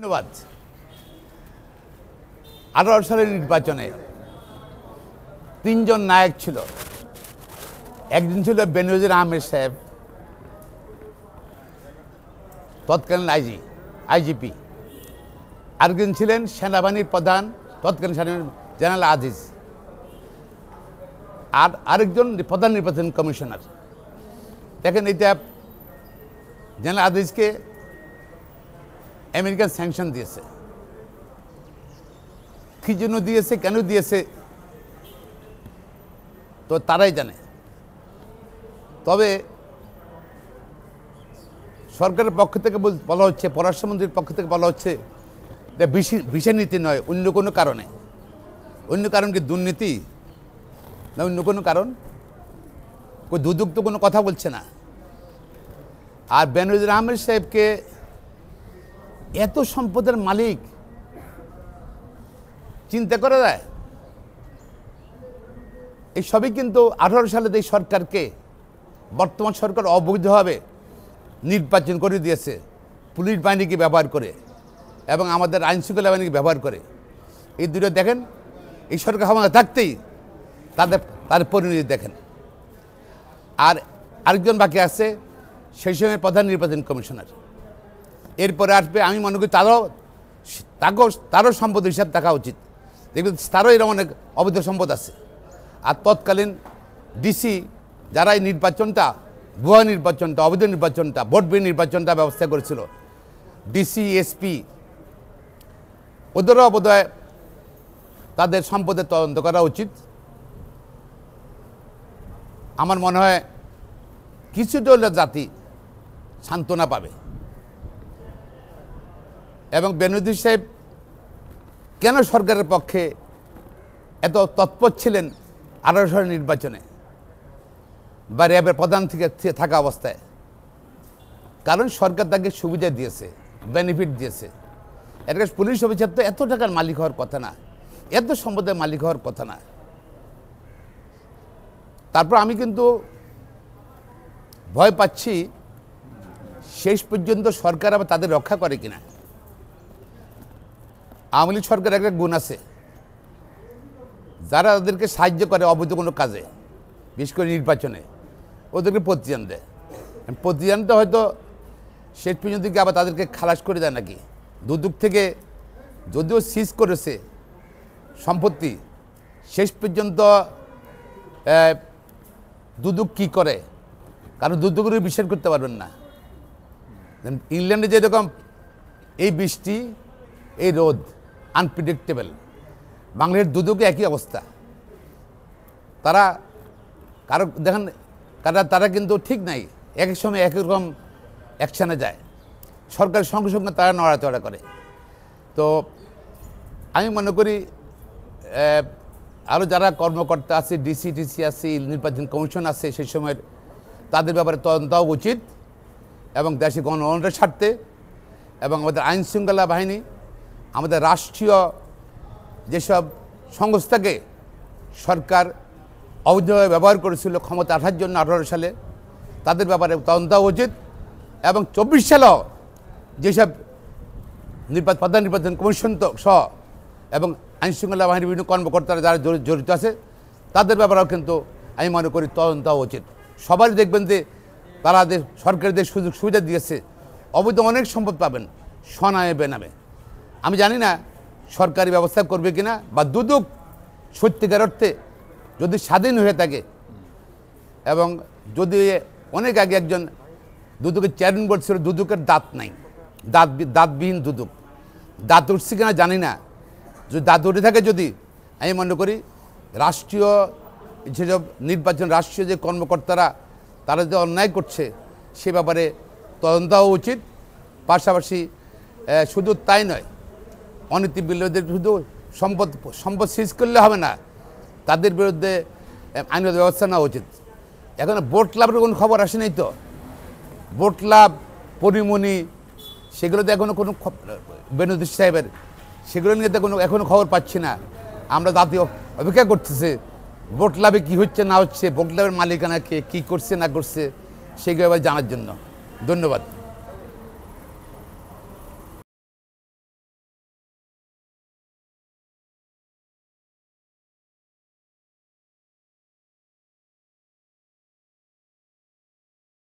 ধন্যবাদ। 18 সালের নির্বাচনে তিনজন নায়ক ছিল। একজন ছিল বেনজির আহমেদ সাহেব, তৎকালীন আইজিপি। আরেকজন ছিলেন সেনাবাহিনীর প্রধান, তৎকালীন জেনারেল আজিজ। আর আরেকজন প্রধান নির্বাচন কমিশনার। দেখেন, এটা জেনারেল আজিজকে আমেরিকান স্যাংশন দিয়েছে। কি জন্য দিয়েছে, কেন দিয়েছে, তো তারাই জানে। তবে সরকারের পক্ষ থেকে বলা হচ্ছে, পররাষ্ট্রমন্ত্রীর পক্ষ থেকে বলা হচ্ছে এটা ভিসা নীতি নয়, অন্য কোনো কারণে। অন্য কারণ কি দুর্নীতি না অন্য কোনো কারণ? দুদক তো কোনো কথা বলছে না। আর বেনজির আহমেদ সাহেবকে এত সম্পদের মালিক চিন্তা করা যায়? এই সবই কিন্তু 18 সালে এই সরকারকে, বর্তমান সরকার অবৈধভাবে নির্বাচন করে দিয়েছে, পুলিশ বাহিনীকে ব্যবহার করে এবং আমাদের আইনশৃঙ্খলা বাহিনীকে ব্যবহার করে। এই দুটো দেখেন, এই সরকার ক্ষমতা থাকতেই তাদের পরিণতি দেখেন। আর আরেকজন বাকি আছে, সেই সময় প্রধান নির্বাচন কমিশনার। এরপরে আসবে, আমি মনে করি তারও সম্পদ হিসাব দেখা উচিত। দেখবেন তারও এরকম অনেক অবৈধ সম্পদ আছে। আর তৎকালীন ডিসি যারা এই নির্বাচনটা, ভুয়া নির্বাচনটা, অবৈধ নির্বাচনটা, ভোট বিহীন নির্বাচনটা ব্যবস্থা করেছিল, ডিসি, এসপি, ওদেরও বোধহয় তাদের সম্পদের তদন্ত করা উচিত। আমার মনে হয় কিছুটা হলে জাতি সান্ত্বনা পাবে। এবং বেনজির সাহেব কেন সরকারের পক্ষে এত তৎপর ছিলেন 18 সালের নির্বাচনে বা র্যাবের প্রধান থেকে থাকা অবস্থায়? কারণ সরকার তাকে সুবিধা দিয়েছে, বেনিফিট দিয়েছে। এর কাছে পুলিশ অফিসার তো এত টাকার মালিক হওয়ার কথা না, এত সম্পদের মালিক হওয়ার কথা না। তারপর আমি কিন্তু ভয় পাচ্ছি শেষ পর্যন্ত সরকার আবার তাদের রক্ষা করে কিনা। আওয়ামী লীগ সরকারের একটা গুণ আছে, যারা ওদেরকে সাহায্য করে অবৈধ কোনো কাজে, বিশেষ করে নির্বাচনে, ওদেরকে প্রতিদান দেয়। প্রতিদানটা হয়তো শেষ পর্যন্ত কি আবার তাদেরকে খালাস করে দেয় নাকি। দুদক থেকে যদিও সিজ করেছে সম্পত্তি, শেষ পর্যন্ত দুদক কি করে, কারণ দুদকের বিশ্বাস করতে পারবেন না। ইংল্যান্ডে যেরকম এই বৃষ্টি, এই রোদ আনপ্রেডিক্টেবল, বাংলাদেশের দুদকে একই অবস্থা। তারা কারো দেখেন, তারা কিন্তু ঠিক নাই, এক এক সময় এক রকম অ্যাকশানে যায়, সরকারের সঙ্গে সঙ্গে তারা নড়াচড়া করে। তো আমি মনে করি আরও যারা কর্মকর্তা আছে, ডিসি আছে, নির্বাচন কমিশন আছে, সেই সময়ের তাদের ব্যাপারে তদন্ত হওয়া উচিত এবং দেশে গণতন্ত্রের স্বার্থে এবং আমাদের আইনশৃঙ্খলা বাহিনী, আমাদের রাষ্ট্রীয় যেসব সংস্থাকে সরকার অবৈধভাবে ব্যবহার করেছিল ক্ষমতা আসার জন্য 18 সালে, তাদের ব্যাপারে তদন্ত হওয়া উচিত। এবং 24 সালেও যেসব প্রধান নির্বাচন কমিশন সহ এবং আইনশৃঙ্খলা বাহিনীর বিভিন্ন কর্মকর্তারা যারা জড়িত আছে, তাদের ব্যাপারেও কিন্তু আমি মনে করি তদন্ত হওয়া উচিত। সবাই দেখবেন যে তারা সরকারের যে সুযোগ সুবিধা দিয়েছে, অবৈধ অনেক সম্পদ পাবেন সনামে বেনামে। আমি জানি না সরকারি ব্যবস্থা করবে কিনা, বা দুদক সত্যিকার অর্থে যদি স্বাধীন হয়ে থাকে। এবং যদি অনেক আগে একজন দুদকের চেয়ারম্যান বলছিল দুদকের দাঁত নাই, দাঁতবিহীন দুদক। দাঁত উঠছে কিনা জানি না, যদি দাঁত উঠে থাকে, যদি আমি মনে করি রাষ্ট্রীয় যেসব নির্বাচন, রাষ্ট্রীয় যে কর্মকর্তারা তারা যে অন্যায় করছে সে ব্যাপারে তদন্ত হওয়া উচিত। পাশাপাশি শুধু তাই নয়, অনীতি বিরোধীদের শুধু সম্পদ সিজ করলে হবে না, তাদের বিরুদ্ধে আইনগত ব্যবস্থা নেওয়া উচিত। এখন বোট ক্লাবের কোনো খবর আসেনি তো, বোট ক্লাব, পরিমণি, সেগুলোতে এখনও কোনো বেনজির সাহেবের, সেগুলো নিয়ে তো এখনও খবর পাচ্ছি না। আমরা জাতীয় অপেক্ষা করতেছে বোট ক্লাবে কী হচ্ছে না হচ্ছে, বোট ক্লাবের মালিকানা কে, কী করছে না করছে, সেগুলো জানার জন্য। ধন্যবাদ।